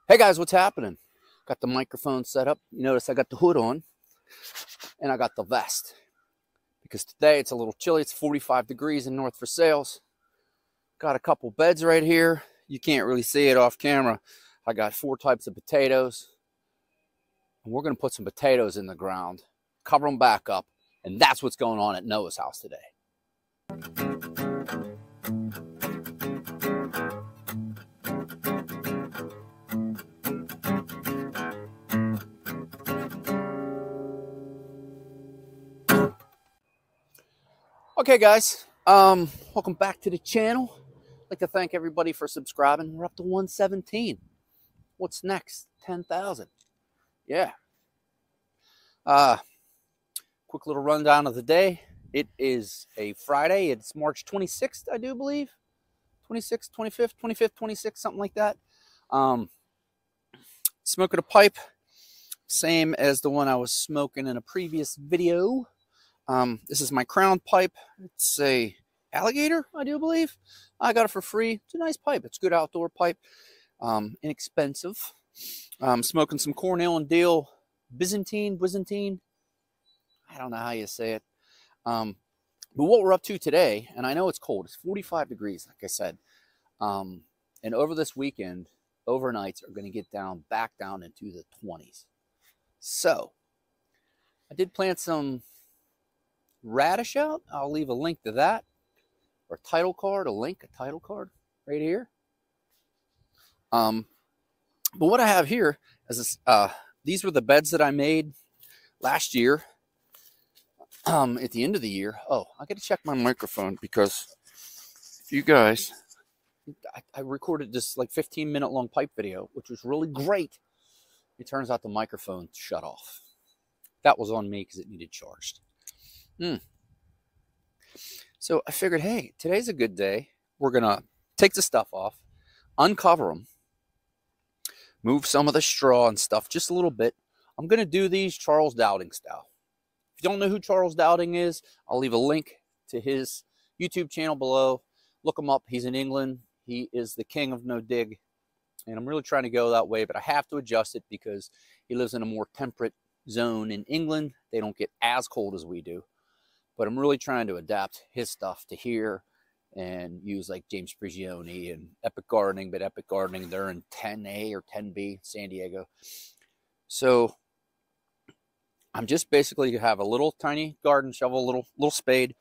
Hey guys, what's happening? Got the microphone set up. You notice I got the hood on and I got the vest because today it's a little chilly. It's 45 degrees in North Versailles. Got a couple beds right here. You can't really see it off camera. I got 4 types of potatoes. And we're going to put some potatoes in the ground, cover them back up, and that's what's going on at Noah's house today. Okay guys, welcome back to the channel. I'd like to thank everybody for subscribing. We're up to 117. What's next? 10,000. Yeah. Quick little rundown of the day. It is a Friday. It's March 26th, I do believe. 26th, 25th, 25th, 26th, something like that. Smoking a pipe, same as the one I was smoking in a previous video. This is my crown pipe. It's a alligator, I do believe. I got it for free. It's a nice pipe. It's a good outdoor pipe. Inexpensive. Smoking some Cornell and Dale Byzantine. I don't know how you say it. But what we're up to today, and I know it's cold. It's 45 degrees, like I said. And over this weekend, overnights are going to get back down into the 20s. So, I did plant some radish out. I'll leave a link to that, or a title card right here. But what I have here is this, these were the beds that I made last year at the end of the year. Oh, I got to check my microphone because you guys, I recorded this like 15-minute long pipe video, which was really great. It turns out the microphone shut off. That was on me because it needed charged. So I figured, hey, today's a good day. We're going to take the stuff off, uncover them, move some of the straw and stuff just a little bit. I'm going to do these Charles Dowding style. If you don't know who Charles Dowding is, I'll leave a link to his YouTube channel below. Look him up. He's in England. He is the king of no dig. And I'm really trying to go that way, but I have to adjust it because he lives in a more temperate zone in England. They don't get as cold as we do. But I'm really trying to adapt his stuff to here and use like James Prigioni and Epic Gardening. But Epic Gardening, they're in 10A or 10B, San Diego. So I'm just basically going to have a little tiny garden shovel, a little spade.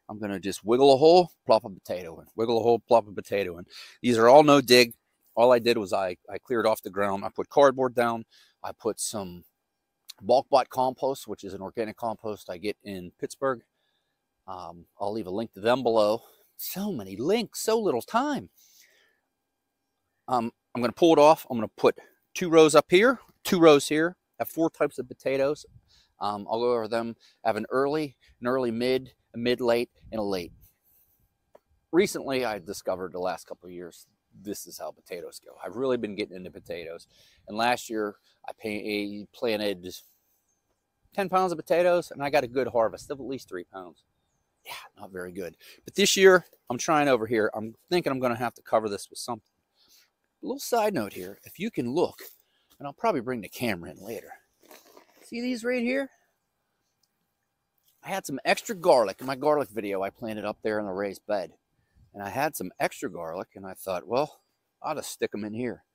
I'm going to just wiggle a hole, plop a potato in. Wiggle a hole, plop a potato in. These are all no dig. All I did was I cleared off the ground. I put cardboard down. I put some bulk bought compost, which is an organic compost I get in Pittsburgh. I'll leave a link to them below. So many links, so little time. I'm going to pull it off. I'm going to put 2 rows up here, 2 rows here. I have 4 types of potatoes. I'll go over them. I have an early, mid, a mid-late, and a late. Recently, I discovered the last couple of years, this is how potatoes go. I've really been getting into potatoes. And last year, I planted 10 pounds of potatoes, and I got a good harvest of at least 3 pounds. Yeah, not very good. But this year, I'm trying over here. I'm thinking I'm going to have to cover this with something. A little side note here. If you can look, and I'll probably bring the camera in later. See these right here? I had some extra garlic in my garlic video I planted up there in the raised bed. And I had some extra garlic, and I thought, well, I'll just stick them in here.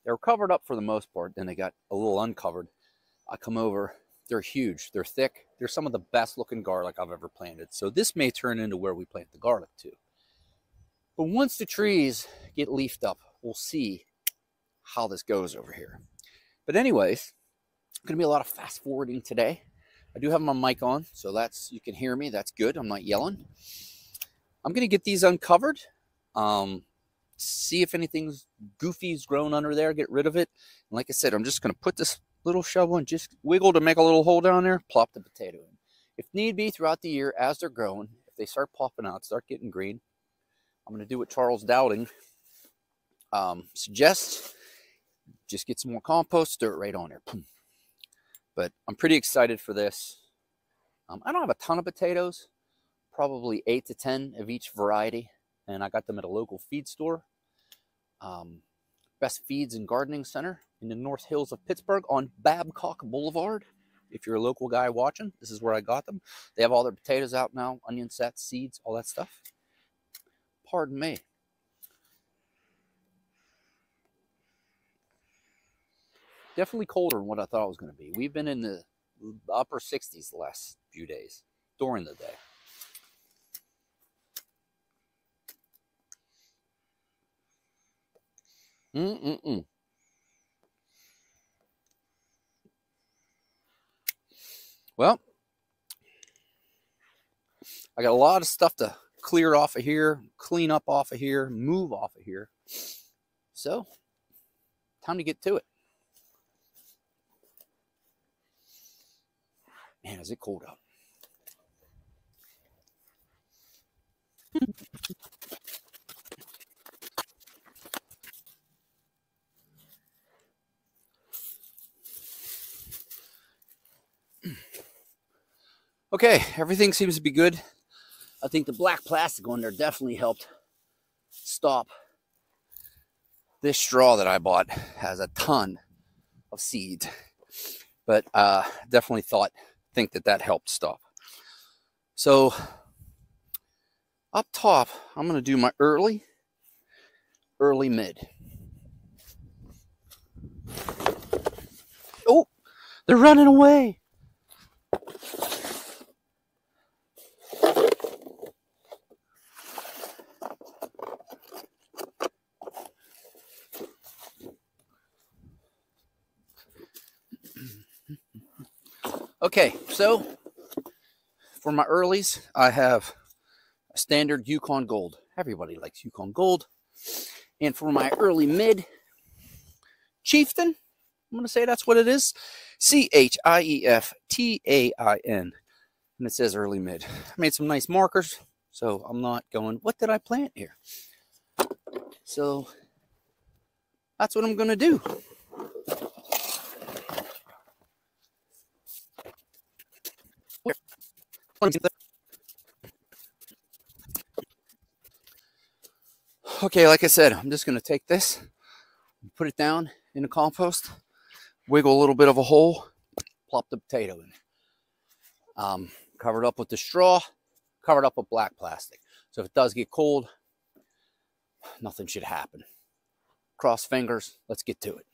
They were covered up for the most part. Then they got a little uncovered. I come over. They're huge. They're thick. They're some of the best looking garlic I've ever planted. So this may turn into where we plant the garlic too. But once the trees get leafed up, we'll see how this goes over here. But anyways, going to be a lot of fast forwarding today. I do have my mic on, so you can hear me. That's good. I'm not yelling. I'm going to get these uncovered. See if anything's goofy's grown under there. Get rid of it. And like I said, I'm just going to put this little shovel and just wiggle to make a little hole down there, plop the potato in. If need be, throughout the year, as they're growing, if they start popping out, start getting green, I'm going to do what Charles Dowding suggests. Just get some more compost, stir it right on there. But I'm pretty excited for this. I don't have a ton of potatoes, probably 8 to 10 of each variety, and I got them at a local feed store. best feeds and gardening center in the North Hills of Pittsburgh on Babcock Boulevard. If you're a local guy watching, this is where I got them. They have all their potatoes out now, onion sets, seeds, all that stuff. Pardon me. Definitely colder than what I thought it was going to be. We've been in the upper 60s the last few days during the day. Well, I got a lot of stuff to clear off of here, clean up off of here, move off of here. So, time to get to it. Man, is it cold out. Okay, everything seems to be good. I think the black plastic on there definitely helped stop. This straw that I bought has a ton of seeds, but definitely think that helped stop. So up top, I'm going to do my early mid. Oh, they're running away. Okay, so for my earlies, I have a standard Yukon Gold. Everybody likes Yukon Gold. And for my early mid, Chieftain, I'm going to say that's what it is. Chieftain. And it says early mid. I made some nice markers, so I'm not going, what did I plant here? So that's what I'm going to do. Okay, like I said, I'm just going to take this, put it down in the compost, wiggle a little bit of a hole, plop the potato in. Covered up with the straw, covered up with black plastic. So if it does get cold, nothing should happen. Cross fingers, let's get to it.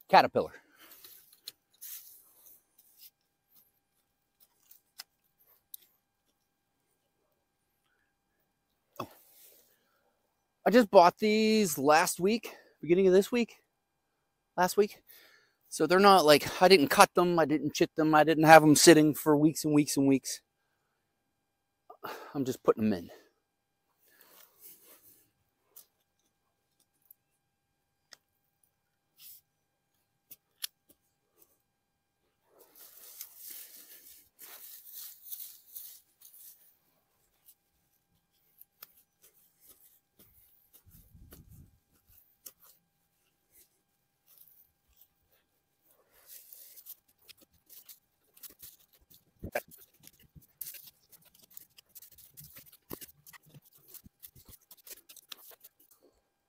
Caterpillar. Oh. I just bought these last week, beginning of this week, last week. So they're not like, I didn't cut them, I didn't chip them, I didn't have them sitting for weeks and weeks and weeks. I'm just putting them in.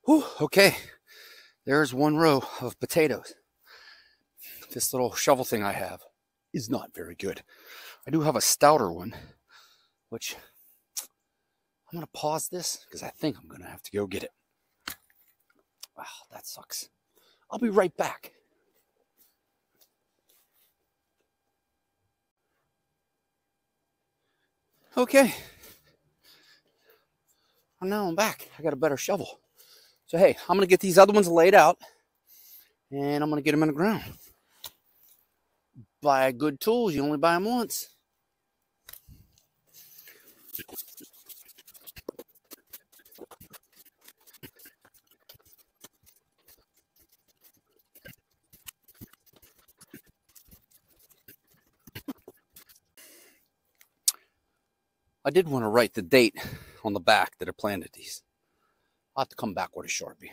Whew, okay, there's one row of potatoes. This little shovel thing I have is not very good. I do have a stouter one, which I'm going to pause this because I think I'm going to have to go get it. Wow, that sucks. I'll be right back. Okay. And now I'm back. I got a better shovel. So, hey, I'm going to get these other ones laid out, and I'm going to get them in the ground. Buy good tools. You only buy them once. I did want to write the date on the back that I planted these. I'll have to come back with a Sharpie.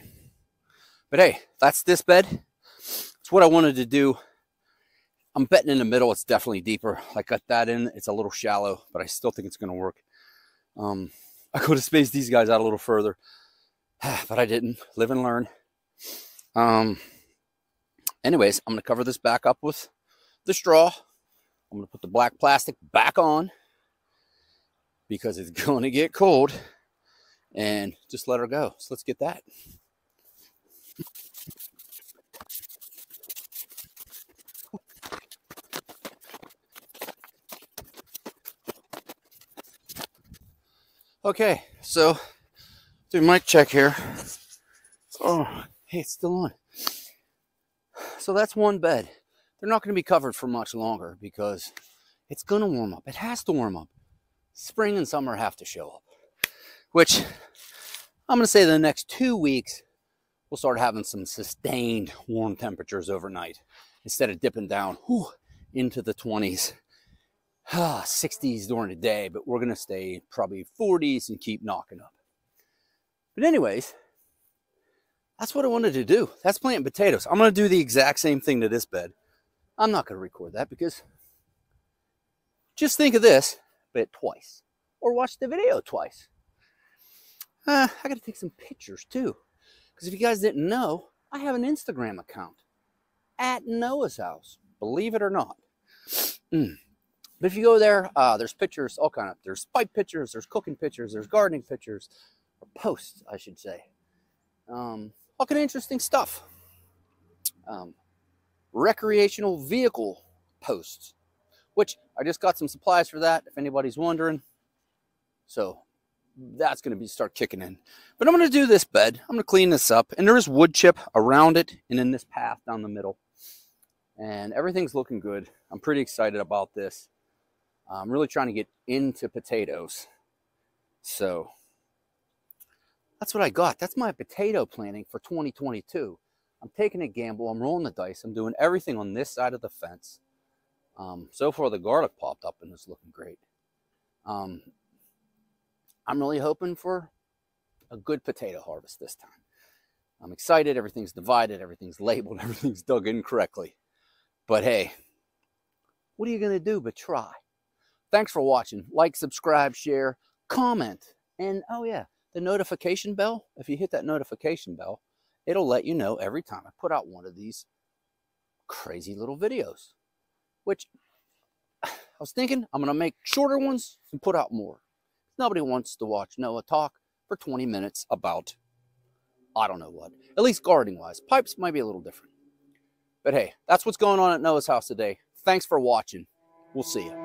But hey, that's this bed. It's what I wanted to do I'm betting in the middle it's definitely deeper. I got that in. It's a little shallow, but I still think it's going to work. I could have spaced these guys out a little further, but I didn't. Live and learn. Anyways, I'm going to cover this back up with the straw. I'm going to put the black plastic back on because it's going to get cold, and just let her go. So let's get that. Okay, so do mic check here. Oh, hey, it's still on. So that's one bed. They're not going to be covered for much longer because it's going to warm up. It has to warm up. Spring and summer have to show up, which I'm going to say the next 2 weeks, we'll start having some sustained warm temperatures overnight instead of dipping down into the 20s. 60s during the day, but we're going to stay probably 40s and keep knocking up. But anyways, that's what I wanted to do. That's planting potatoes. I'm going to do the exact same thing to this bed. I'm not going to record that because just think of this bit twice or watch the video twice. I got to take some pictures too, because if you guys didn't know, I have an Instagram account at Noah's House, believe it or not. But if you go there, there's pictures, all kind of, there's pipe pictures, there's cooking pictures, there's gardening pictures, or posts, I should say. All kind of interesting stuff. Recreational vehicle posts, which I just got some supplies for that, if anybody's wondering. So that's going to start kicking in. But I'm going to do this bed. I'm going to clean this up. And there is wood chip around it and in this path down the middle. And everything's looking good. I'm pretty excited about this. I'm really trying to get into potatoes. So that's what I got. That's my potato planting for 2022. I'm taking a gamble. I'm rolling the dice. I'm doing everything on this side of the fence. So far, the garlic popped up and it's looking great. I'm really hoping for a good potato harvest this time. I'm excited. Everything's divided. Everything's labeled. Everything's dug in correctly. But hey, what are you going to do but try? Thanks for watching. Like, subscribe, share, comment. And oh yeah, the notification bell. If you hit that notification bell, it'll let you know every time I put out one of these crazy little videos. Which I was thinking I'm going to make shorter ones and put out more. Nobody wants to watch Noah talk for 20 minutes about, I don't know what. At least gardening wise. Pipes might be a little different. But hey, that's what's going on at Noah's house today. Thanks for watching. We'll see you.